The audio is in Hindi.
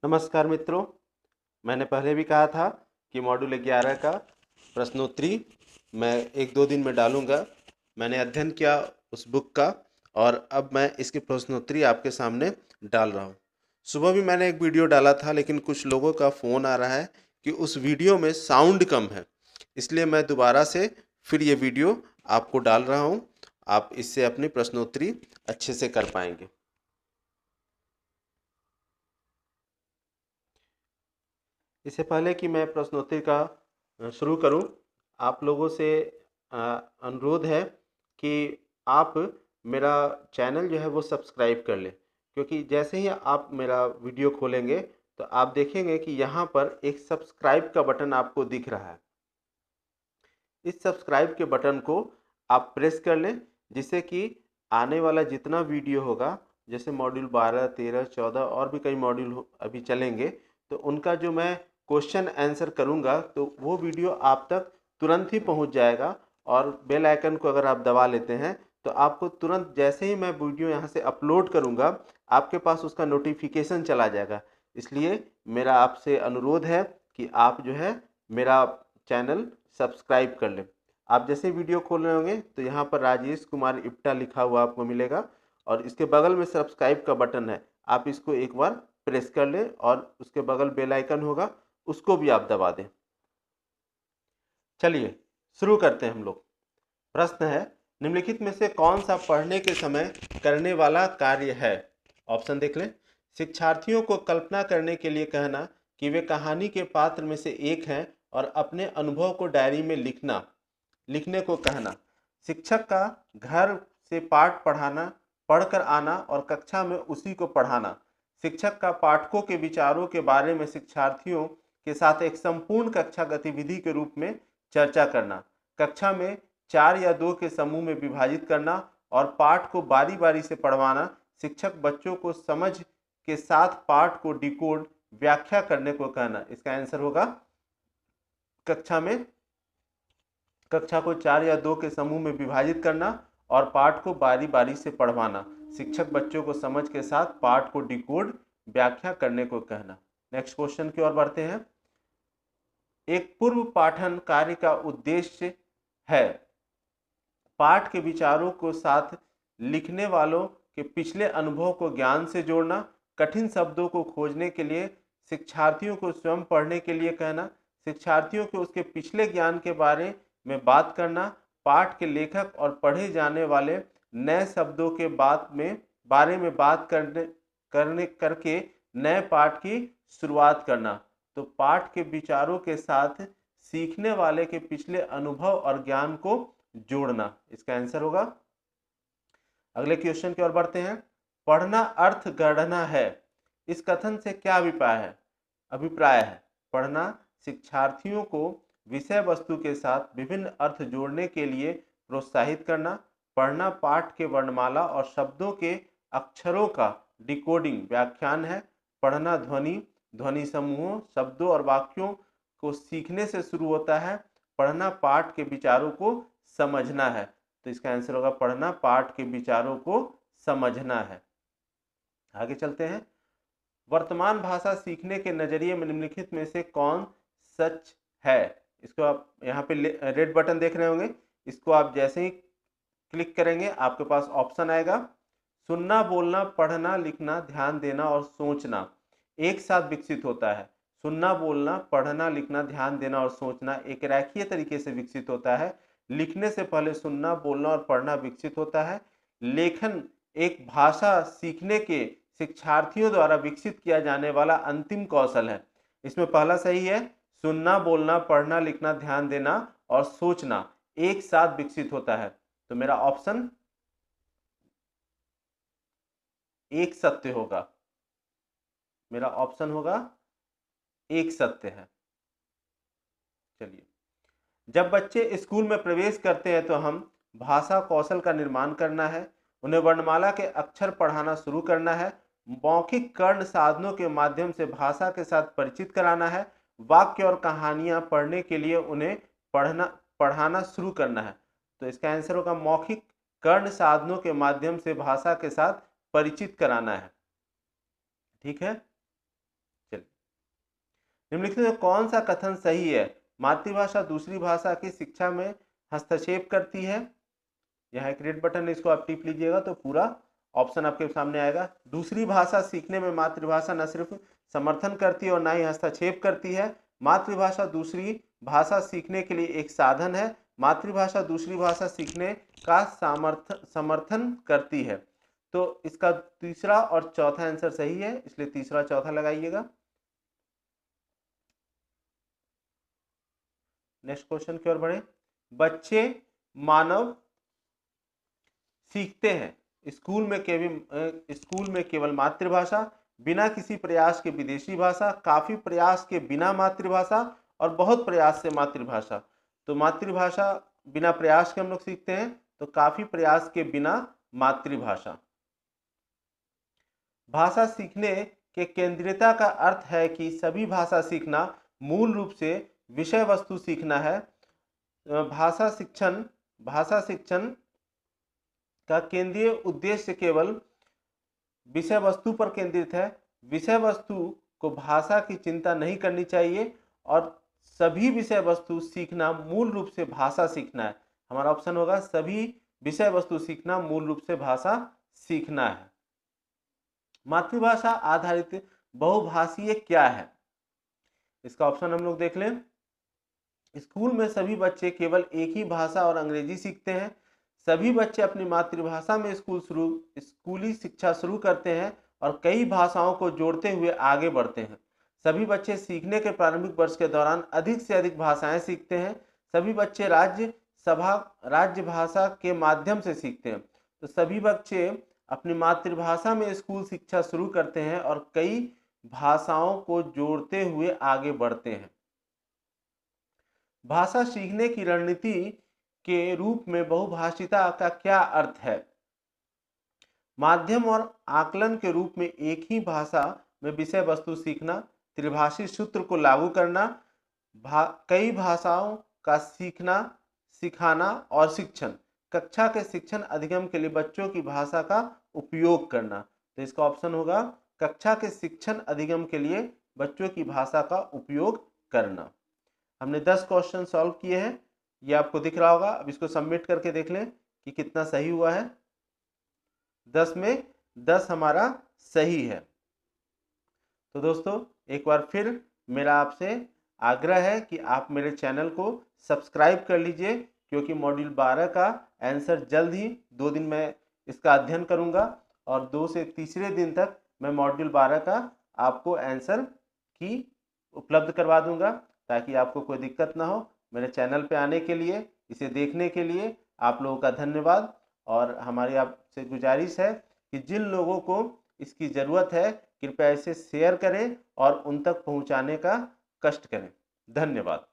नमस्कार मित्रों। मैंने पहले भी कहा था कि मॉड्यूल 11 का प्रश्नोत्तरी मैं एक दो दिन में डालूंगा। मैंने अध्ययन किया उस बुक का और अब मैं इसकी प्रश्नोत्तरी आपके सामने डाल रहा हूँ। सुबह भी मैंने एक वीडियो डाला था, लेकिन कुछ लोगों का फ़ोन आ रहा है कि उस वीडियो में साउंड कम है, इसलिए मैं दोबारा से फिर ये वीडियो आपको डाल रहा हूँ। आप इससे अपनी प्रश्नोत्तरी अच्छे से कर पाएंगे। इससे पहले कि मैं प्रश्नोत्तरी का शुरू करूं, आप लोगों से अ, अनुरोध है कि आप मेरा चैनल जो है वो सब्सक्राइब कर लें, क्योंकि जैसे ही आप मेरा वीडियो खोलेंगे तो आप देखेंगे कि यहाँ पर एक सब्सक्राइब का बटन आपको दिख रहा है। इस सब्सक्राइब के बटन को आप प्रेस कर लें, जिससे कि आने वाला जितना वीडियो होगा, जैसे मॉड्यूल 12, 13, 14 और भी कई मॉड्यूल अभी चलेंगे, तो उनका जो मैं क्वेश्चन आंसर करूंगा तो वो वीडियो आप तक तुरंत ही पहुंच जाएगा। और बेल आइकन को अगर आप दबा लेते हैं तो आपको तुरंत जैसे ही मैं वीडियो यहाँ से अपलोड करूंगा, आपके पास उसका नोटिफिकेशन चला जाएगा। इसलिए मेरा आपसे अनुरोध है कि आप जो है मेरा चैनल सब्सक्राइब कर लें। आप जैसे वीडियो खोल रहे होंगे तो यहाँ पर राजेश कुमार इप्टा लिखा हुआ आपको मिलेगा और इसके बगल में सब्सक्राइब का बटन है, आप इसको एक बार प्रेस कर लें और उसके बगल बेल आइकन होगा, उसको भी आप दबा दें। चलिए शुरू करते हैं हम लोग। प्रश्न है, निम्नलिखित में से कौन सा पढ़ने के समय करने वाला कार्य है? ऑप्शन देख लें। शिक्षार्थियों को कल्पना करने के लिए कहना कि वे कहानी के पात्र में से एक हैं और अपने अनुभव को डायरी में लिखने को कहना। शिक्षक का घर से पाठ पढ़ाना, पढ़कर आना और कक्षा में उसी को पढ़ाना। शिक्षक का पाठकों के विचारों के बारे में शिक्षार्थियों के साथ एक संपूर्ण कक्षा गतिविधि के रूप में चर्चा करना। कक्षा में 4 या 2 के समूह में विभाजित करना और पाठ को बारी बारी से पढ़वाना। शिक्षक बच्चों को समझ के साथ पाठ को डिकोड व्याख्या करने को कहना। इसका आंसर होगा कक्षा को 4 या 2 के समूह में विभाजित करना और पाठ को बारी बारी से पढ़वाना। शिक्षक बच्चों को समझ के साथ पाठ को डिकोड व्याख्या करने को कहना। नेक्स्ट क्वेश्चन की ओर बढ़ते हैं। एक पूर्व पाठन कार्य का उद्देश्य है पाठ के विचारों को साथ लिखने वालों के पिछले अनुभव को ज्ञान से जोड़ना। कठिन शब्दों को खोजने के लिए शिक्षार्थियों को स्वयं पढ़ने के लिए कहना। शिक्षार्थियों को उसके पिछले ज्ञान के बारे में बात करना। पाठ के लेखक और पढ़े जाने वाले नए शब्दों के बारे में बात करके नए पाठ की शुरुआत करना। तो पाठ के विचारों के साथ सीखने वाले के पिछले अनुभव और ज्ञान को जोड़ना। इसका आंसर होगा। अगले क्वेश्चन की ओर बढ़ते हैं। पढ़ना अर्थ गढ़ना है, इस कथन से क्या अभिप्राय है? पढ़ना शिक्षार्थियों को विषय वस्तु के साथ विभिन्न अर्थ जोड़ने के लिए प्रोत्साहित करना। पढ़ना पाठ के वर्णमाला और शब्दों के अक्षरों का डिकोडिंग व्याख्यान है। पढ़ना ध्वनि समूहों, शब्दों और वाक्यों को सीखने से शुरू होता है। पढ़ना पाठ के विचारों को समझना है। तो इसका आंसर होगा पढ़ना पाठ के विचारों को समझना है। आगे चलते हैं। वर्तमान भाषा सीखने के नजरिए में निम्नलिखित में से कौन सच है? इसको आप यहाँ पे रेड बटन देख रहे होंगे, इसको आप जैसे ही क्लिक करेंगे आपके पास ऑप्शन आएगा। सुनना, बोलना, पढ़ना, लिखना, ध्यान देना और सोचना एक साथ विकसित होता है। सुनना, बोलना, पढ़ना, लिखना, ध्यान देना और सोचना एक रेखीय तरीके से विकसित होता है। लिखने से पहले सुनना, बोलना और पढ़ना विकसित होता है। लेखन एक भाषा सीखने के शिक्षार्थियों द्वारा विकसित किया जाने वाला अंतिम कौशल है। इसमें पहला सही है। सुनना, बोलना, पढ़ना, लिखना, ध्यान देना और सोचना एक साथ विकसित होता है। तो मेरा ऑप्शन एक सत्य होगा। मेरा ऑप्शन होगा एक सत्य है। चलिए, जब बच्चे स्कूल में प्रवेश करते हैं तो हम भाषा कौशल का निर्माण करना है, उन्हें वर्णमाला के अक्षर पढ़ाना शुरू करना है, मौखिक कर्ण साधनों के माध्यम से भाषा के साथ परिचित कराना है, वाक्य और कहानियां पढ़ने के लिए उन्हें पढ़ाना शुरू करना है। तो इसका आंसर होगा मौखिक कर्ण साधनों के माध्यम से भाषा के साथ परिचित कराना है। ठीक है, चलिए निम्नलिखित में कौन सा कथन सही है? मातृभाषा दूसरी भाषा की शिक्षा में हस्तक्षेप करती है। यहाँ एक रेड बटन है, इसको आप टिप लीजिएगा तो पूरा ऑप्शन आपके सामने आएगा। दूसरी भाषा सीखने में मातृभाषा न सिर्फ समर्थन करती है और न ही हस्तक्षेप करती है। मातृभाषा दूसरी भाषा सीखने के लिए एक साधन है। मातृभाषा दूसरी भाषा सीखने का समर्थन करती है। तो इसका तीसरा और चौथा आंसर सही है, इसलिए तीसरा चौथा लगाइएगा। नेक्स्ट क्वेश्चन की ओर बढ़े। बच्चे मानव सीखते हैं स्कूल में केवल मातृभाषा, बिना किसी प्रयास के विदेशी भाषा, काफी प्रयास के बिना मातृभाषा और बहुत प्रयास से मातृभाषा। तो मातृभाषा बिना प्रयास के हम लोग सीखते हैं, तो काफी प्रयास के बिना मातृभाषा। भाषा सीखने के केंद्रीयता का अर्थ है कि सभी भाषा सीखना मूल रूप से विषय वस्तु सीखना है। भाषा शिक्षण का केंद्रीय उद्देश्य केवल विषय वस्तु पर केंद्रित है। विषय वस्तु को भाषा की चिंता नहीं करनी चाहिए और सभी विषय वस्तु सीखना मूल रूप से भाषा सीखना है। हमारा ऑप्शन होगा सभी विषय वस्तु सीखना मूल रूप से भाषा सीखना है। मातृभाषा आधारित बहुभाषीय क्या है? इसका ऑप्शन हम लोग देख लें। स्कूल में सभी बच्चे केवल एक ही भाषा और अंग्रेजी सीखते हैं। सभी बच्चे अपनी मातृभाषा में स्कूली शिक्षा शुरू करते हैं और कई भाषाओं को जोड़ते हुए आगे बढ़ते हैं। सभी बच्चे सीखने के प्रारंभिक वर्ष के दौरान अधिक से अधिक भाषाएं सीखते हैं। सभी बच्चे राज्य भाषा के माध्यम से सीखते हैं। तो सभी बच्चे अपनी मातृभाषा में स्कूल शिक्षा शुरू करते हैं और कई भाषाओं को जोड़ते हुए आगे बढ़ते हैं। भाषा सीखने की रणनीति के रूप में बहुभाषिता का क्या अर्थ है? माध्यम और आकलन के रूप में एक ही भाषा में विषय वस्तु सीखना, त्रिभाषी सूत्र को लागू करना, कई भाषाओं का सीखना, सिखाना और शिक्षण। कक्षा के शिक्षण अधिगम के लिए बच्चों की भाषा का उपयोग करना। तो इसका ऑप्शन होगा कक्षा के शिक्षण अधिगम के लिए बच्चों की भाषा का उपयोग करना। हमने 10 क्वेश्चन सॉल्व किए हैं, ये आपको दिख रहा होगा। अब इसको सबमिट करके देख लें कि कितना सही हुआ है। 10 में 10 हमारा सही है। तो दोस्तों एक बार फिर मेरा आपसे आग्रह है कि आप मेरे चैनल को सब्सक्राइब कर लीजिए, क्योंकि मॉड्यूल 12 का आंसर जल्द ही 2 दिन में इसका अध्ययन करूंगा और 2 से तीसरे दिन तक मैं मॉड्यूल 12 का आपको आंसर की उपलब्ध करवा दूंगा, ताकि आपको कोई दिक्कत ना हो। मेरे चैनल पे आने के लिए, इसे देखने के लिए आप लोगों का धन्यवाद। और हमारी आपसे गुजारिश है कि जिन लोगों को इसकी ज़रूरत है कृपया इसे शेयर करें और उन तक पहुंचाने का कष्ट करें। धन्यवाद।